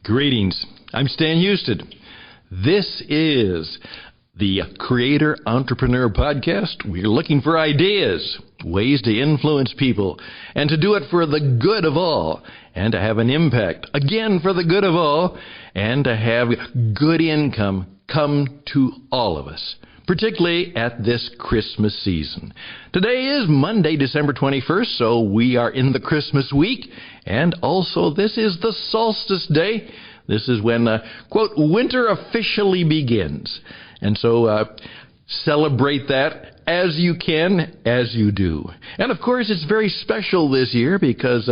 Greetings. I'm Stan Houston. This is the Creator Entrepreneur Podcast. We're looking for ideas, ways to influence people, and to do it for the good of all, and to have an impact, again, for the good of all, and to have good income come to all of us, particularly at this Christmas season. Today is Monday, December 21st, so we are in the Christmas week, and also this is the solstice day. This is when, quote, winter officially begins. And so celebrate that as you can, as you do. And of course, it's very special this year because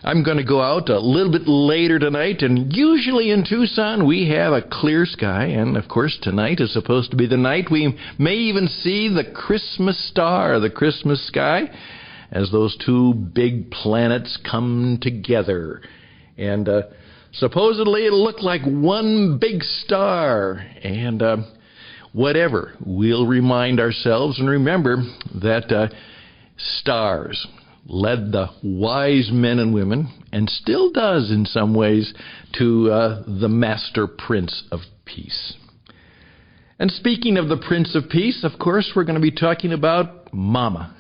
I'm going to go out a little bit later tonight, and usually in Tucson we have a clear sky, and of course tonight is supposed to be the night we may even see the Christmas star, the Christmas sky, as those two big planets come together. And supposedly it'll look like one big star, and whatever, we'll remind ourselves and remember that stars led the wise men and women, and still does in some ways, to the Master Prince of Peace. And speaking of the Prince of Peace, of course, we're going to be talking about Mama.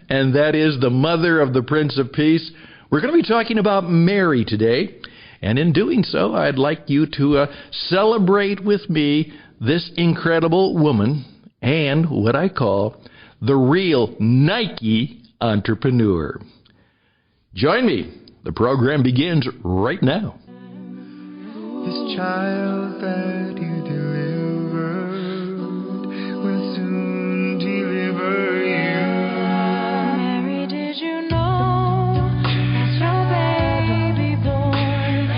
And that is the mother of the Prince of Peace. We're going to be talking about Mary today. And in doing so, I'd like you to celebrate with me this incredible woman and what I call the real Nike entrepreneur. Join me. The program begins right now. This child that you delivered will soon deliver you. Mary, did you know that your baby boy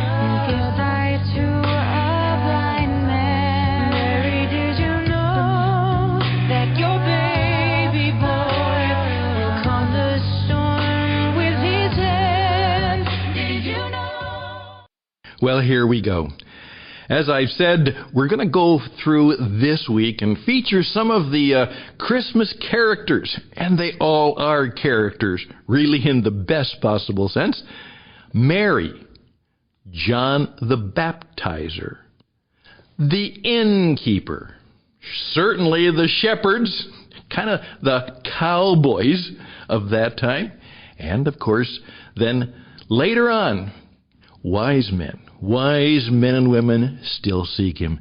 will give sight to a blind man? Mary, did you know that your baby boy will calm the storm with his hand? Did you know? Well, here we go. As I've said, we're going to go through this week and feature some of the Christmas characters, and they all are characters, really in the best possible sense. Mary, John the Baptizer, the innkeeper, certainly the shepherds, kind of the cowboys of that time, and of course, then later on, wise men and women still seek him.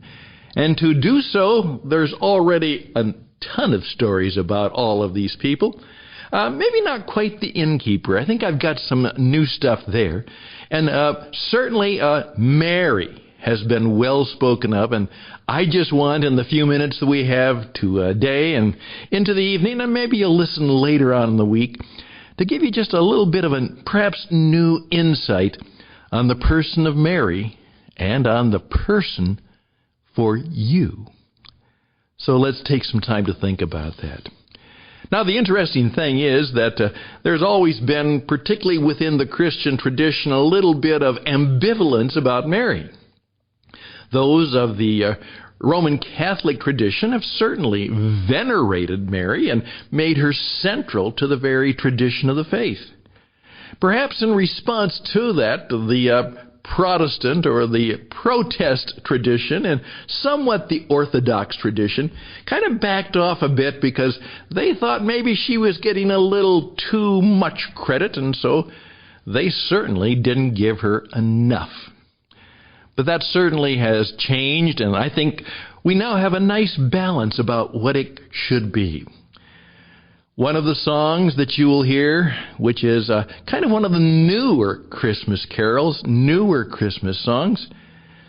And to do so, there's already a ton of stories about all of these people. Maybe not quite the innkeeper. I think I've got some new stuff there. And certainly Mary has been well spoken of. And I just want, in the few minutes that we have today and into the evening, and maybe you'll listen later on in the week, to give you just a little bit of a perhaps new insight on the person of Mary and on the person for you. So let's take some time to think about that. Now, the interesting thing is that there's always been, particularly within the Christian tradition, a little bit of ambivalence about Mary. Those of the Roman Catholic tradition have certainly venerated Mary and made her central to the very tradition of the faith. Perhaps in response to that, the Protestant or the protest tradition and somewhat the Orthodox tradition kind of backed off a bit because they thought maybe she was getting a little too much credit, and so they certainly didn't give her enough. But that certainly has changed, and I think we now have a nice balance about what it should be. One of the songs that you will hear, which is kind of one of the newer Christmas carols, newer Christmas songs,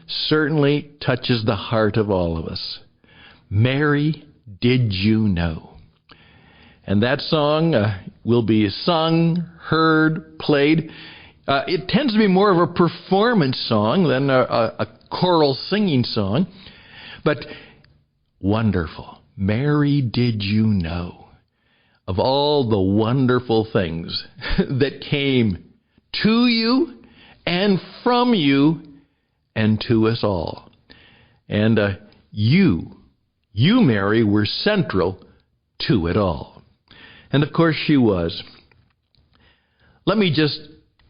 certainly touches the heart of all of us. Mary, did you know? And that song will be sung, heard, played. It tends to be more of a performance song than a choral singing song. But wonderful. Mary, did you know? Of all the wonderful things that came to you and from you and to us all. And you, Mary, were central to it all. And of course she was. Let me just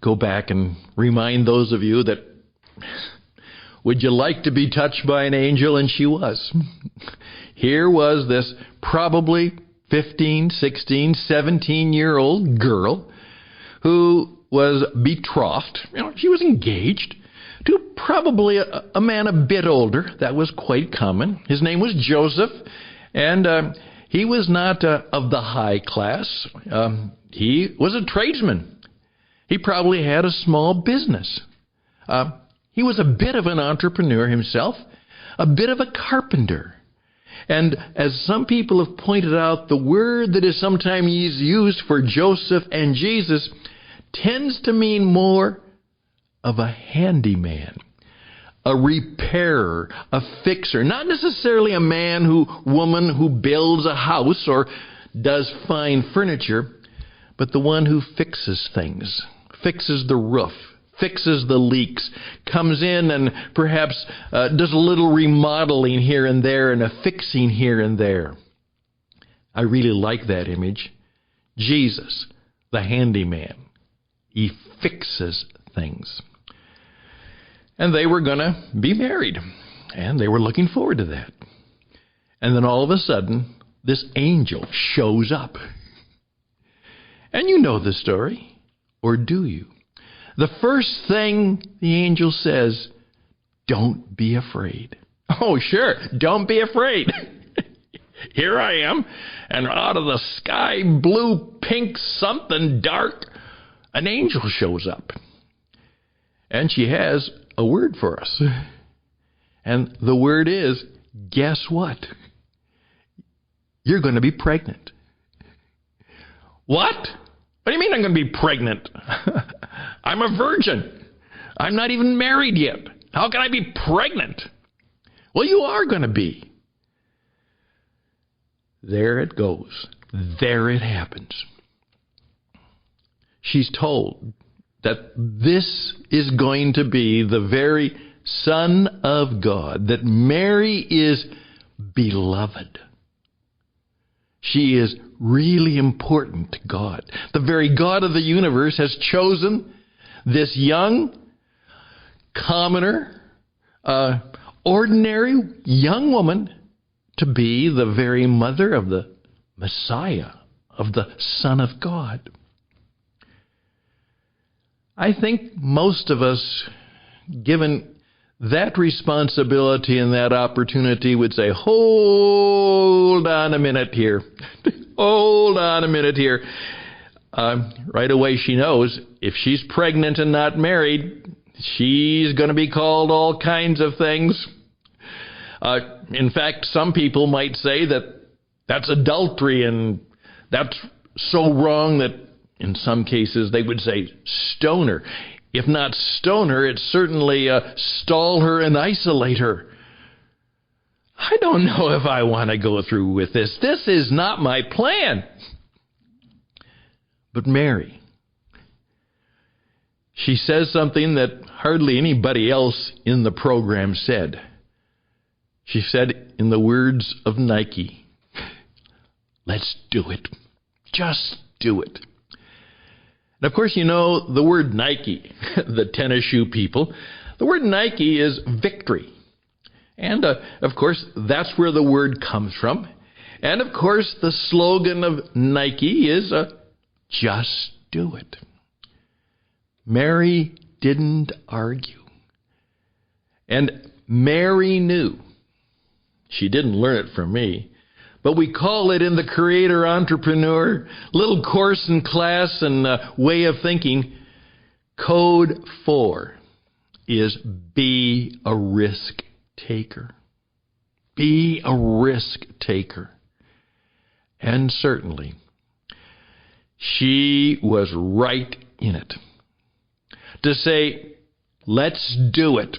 go back and remind those of you that Would you like to be touched by an angel? And she was. Here was this probably 15, 16, 17-year-old girl who was betrothed. She was engaged to probably a man a bit older. That was quite common. His name was Joseph, and he was not of the high class. He was a tradesman. He probably had a small business. He was a bit of an entrepreneur himself, a bit of a carpenter. And as some people have pointed out, the word that is sometimes used for Joseph and Jesus tends to mean more of a handyman, a repairer, a fixer. Not necessarily a woman who builds a house or does fine furniture, but the one who fixes things, fixes the roof, fixes the leaks, comes in and perhaps does a little remodeling here and there and a fixing here and there. I really like that image. Jesus, the handyman. He fixes things. And they were going to be married, and they were looking forward to that. And then all of a sudden, this angel shows up. And you know the story, or do you? The first thing the angel says, don't be afraid. Oh, sure, don't be afraid. Here I am, and out of the sky, blue, pink, something dark, an angel shows up. And she has a word for us. And the word is, guess what? You're going to be pregnant. What? What do you mean I'm going to be pregnant? I'm a virgin. I'm not even married yet. How can I be pregnant? Well, you are going to be. There it goes. There it happens. She's told that this is going to be the very Son of God, that Mary is beloved. She is really important to God. The very God of the universe has chosen this young, commoner, ordinary young woman to be the very mother of the Messiah, of the Son of God. I think most of us, given that responsibility and that opportunity, would say, hold on a minute here. Hold on a minute here. Right away she knows if she's pregnant and not married, she's going to be called all kinds of things. In fact, some people might say that that's adultery, and that's so wrong that in some cases they would say stone her. If not stone her, it's certainly stall her and isolate her. I don't know if I want to go through with this. This is not my plan. But Mary, she says something that hardly anybody else in the program said. She said, in the words of Nike, let's do it. Just do it. And of course, you know the word Nike, the tennis shoe people. The word Nike is victory. And of course, that's where the word comes from. And of course, the slogan of Nike is just do it. Mary didn't argue. And Mary knew. She didn't learn it from me. But we call it in the Creator Entrepreneur little course and class and way of thinking, Code 4 is be a risk taker. Be a risk taker. And certainly, she was right in it. To say, let's do it.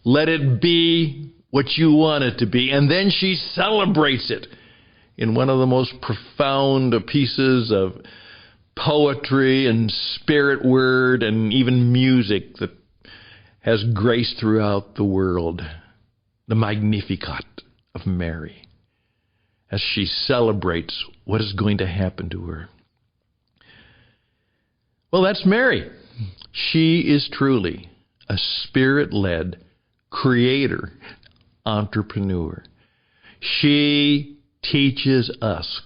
Let it be what you want it to be. And then she celebrates it in one of the most profound pieces of poetry and spirit word and even music that has graced throughout the world. The Magnificat of Mary, as she celebrates what is going to happen to her. Well, that's Mary. She is truly a Spirit-led, creator, entrepreneur. She teaches us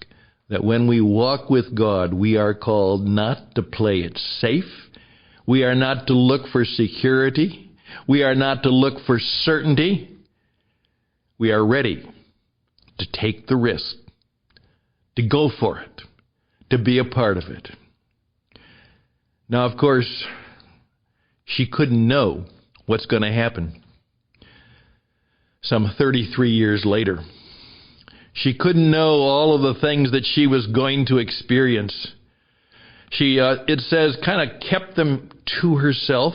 that when we walk with God, we are called not to play it safe. We are not to look for security. We are not to look for certainty. We are ready to take the risk, to go for it, to be a part of it. Now, of course, she couldn't know what's going to happen. Some 33 years later, she couldn't know all of the things that she was going to experience. She, it says, kind of kept them to herself,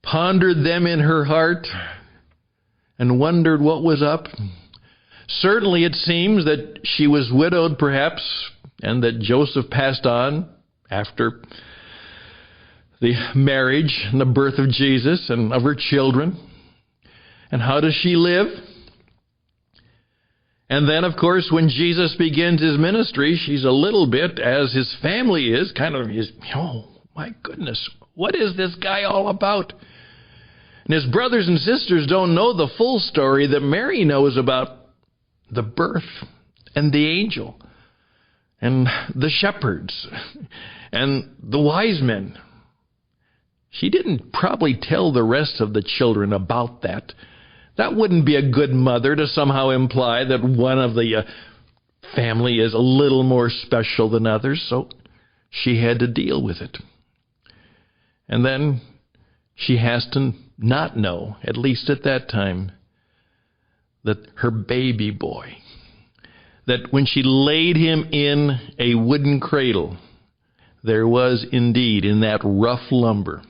pondered them in her heart, and wondered what was up. Certainly it seems that she was widowed, perhaps, and that Joseph passed on after the marriage and the birth of Jesus and of her children. And how does she live? And then, of course, when Jesus begins his ministry, she's a little bit, as his family is, kind of, oh, my goodness, what is this guy all about? And his brothers and sisters don't know the full story that Mary knows about the birth and the angel and the shepherds and the wise men. She didn't probably tell the rest of the children about that. That wouldn't be a good mother to somehow imply that one of the family is a little more special than others, so she had to deal with it. And then she has to not know, at least at that time, that her baby boy, that when she laid him in a wooden cradle, there was indeed in that rough lumber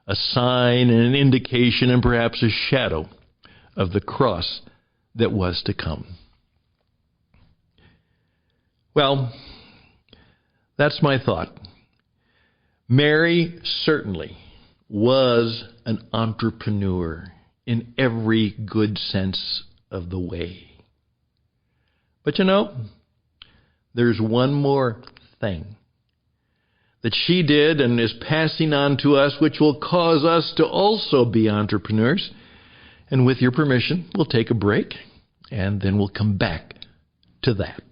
a sign and an indication and perhaps a shadow of the cross that was to come. Well, that's my thought. Mary certainly was an entrepreneur in every good sense of the way. But you know, there's one more thing that she did and is passing on to us, which will cause us to also be entrepreneurs. And with your permission, we'll take a break, and then we'll come back to that.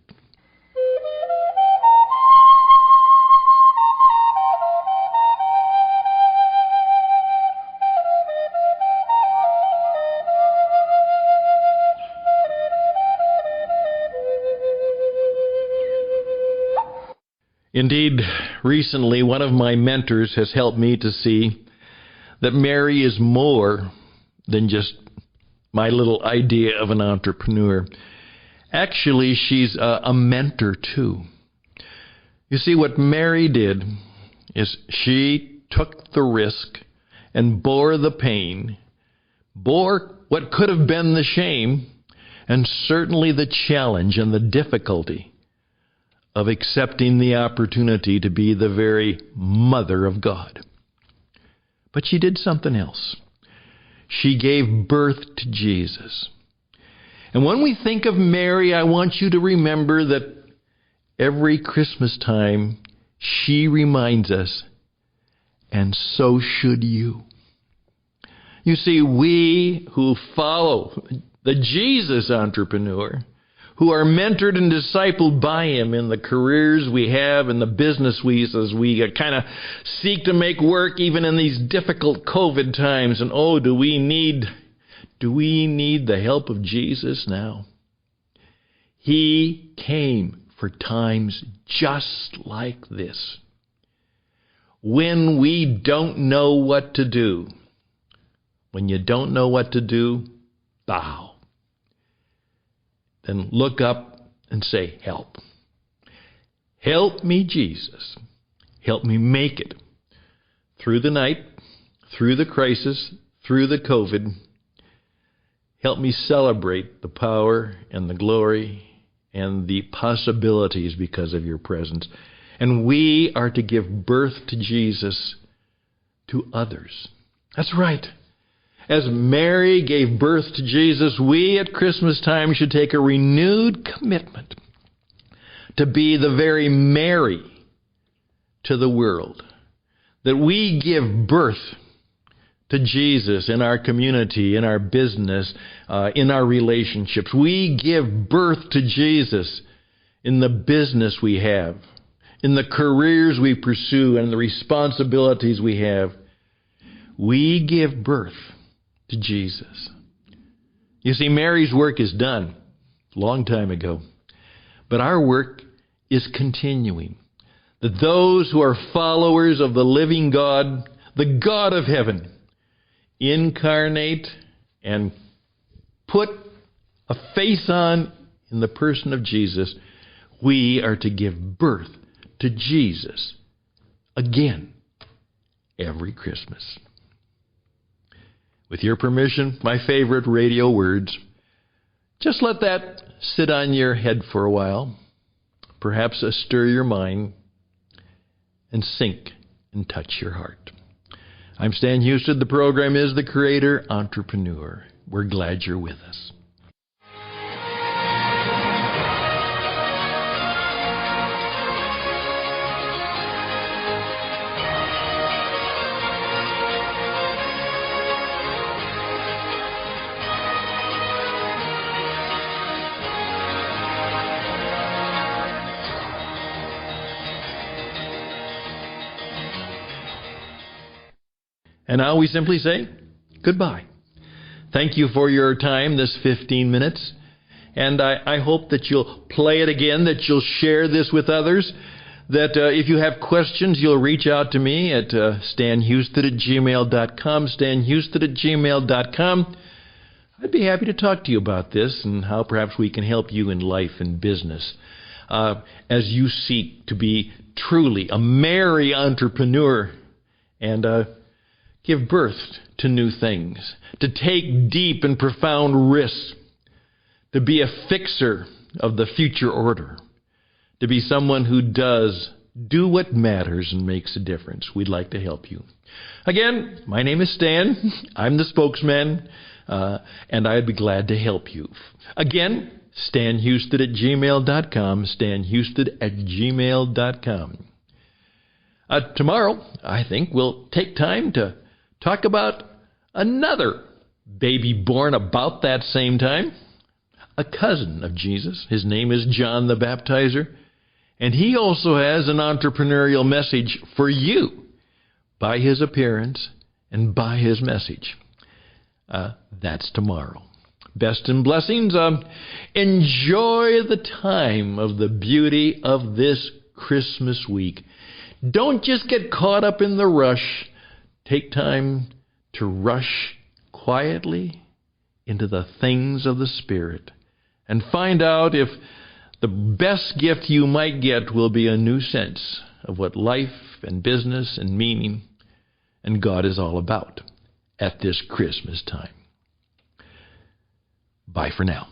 Indeed, recently, one of my mentors has helped me to see that Mary is more than just my little idea of an entrepreneur. Actually, she's a mentor too. You see, what Mary did is she took the risk and bore the pain, bore what could have been the shame, and certainly the challenge and the difficulty of accepting the opportunity to be the very mother of God. But she did something else. She gave birth to Jesus. And when we think of Mary, I want you to remember that every Christmas time, she reminds us, and so should you. You see, we who follow the Jesus entrepreneur, who are mentored and discipled by him in the careers we have and the business as we kind of seek to make work even in these difficult COVID times. And oh, do we need the help of Jesus now? He came for times just like this, when we don't know what to do. When you don't know what to do, bow. Then look up and say, help. Help me, Jesus. Help me make it through the night, through the crisis, through the COVID. Help me celebrate the power and the glory and the possibilities because of your presence. And we are to give birth to Jesus to others. That's right. As Mary gave birth to Jesus, we at Christmas time should take a renewed commitment to be the very Mary to the world. That we give birth to Jesus in our community, in our business, in our relationships. We give birth to Jesus in the business we have, in the careers we pursue, and the responsibilities we have. We give birth to Jesus. You see, Mary's work is done a long time ago, but our work is continuing. That those who are followers of the living God, the God of heaven, incarnate and put a face on in the person of Jesus, we are to give birth to Jesus again every Christmas. With your permission, my favorite radio words. Just let that sit on your head for a while, perhaps stir your mind, and sink and touch your heart. I'm Stan Houston. The program is The Creator Entrepreneur. We're glad you're with us. And now we simply say goodbye. Thank you for your time, this 15 minutes. And I hope that you'll play it again, that you'll share this with others, that if you have questions, you'll reach out to me at stanhouston@gmail.com, stanhouston@gmail.com. I'd be happy to talk to you about this and how perhaps we can help you in life and business as you seek to be truly a merry entrepreneur and give birth to new things, to take deep and profound risks, to be a fixer of the future order, to be someone who does do what matters and makes a difference. We'd like to help you. Again, my name is Stan. I'm the spokesman, and I'd be glad to help you. Again, stanhouston@gmail.com, stanhouston@gmail.com. Tomorrow, I think we'll take time to talk about another baby born about that same time, a cousin of Jesus. His name is John the Baptizer, and he also has an entrepreneurial message for you by his appearance and by his message. That's tomorrow. Best and blessings. Enjoy the time of the beauty of this Christmas week. Don't just get caught up in the rush. Take time to rush quietly into the things of the Spirit and find out if the best gift you might get will be a new sense of what life and business and meaning and God is all about at this Christmas time. Bye for now.